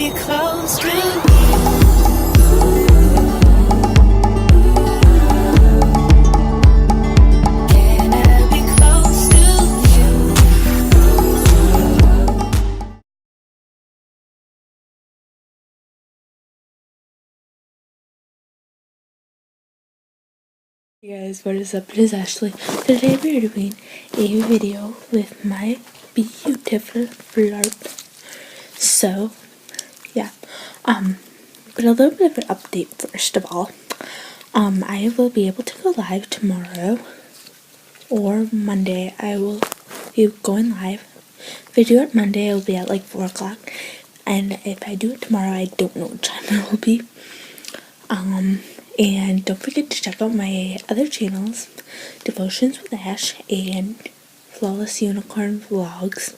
be close to you? Can I be close to you? Hey guys, what is up? It is Ashley. Today we are doing a video with my beautiful Flarp. So, yeah. But a little bit of an update first of all. I will be able to go live tomorrow or Monday. I will be going live. If I do it Monday, it will be at like 4 o'clock. And if I do it tomorrow, I don't know what time it will be. And don't forget to check out my other channels, Devotions with Ash and Flawless Unicorn Vlogs.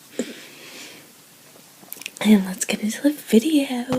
And let's get into the video.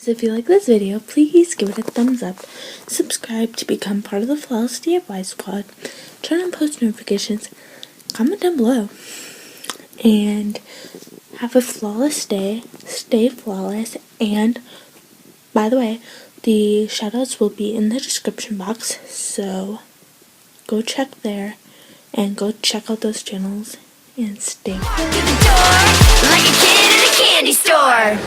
So if you like this video, please give it a thumbs up, subscribe to become part of the Flawless DIY squad, turn on post notifications, comment down below, and have a flawless day, stay flawless, and by the way, the shoutouts will be in the description box, so go check there, and go check out those channels, and stay Walk in the door like a kid in a candy store.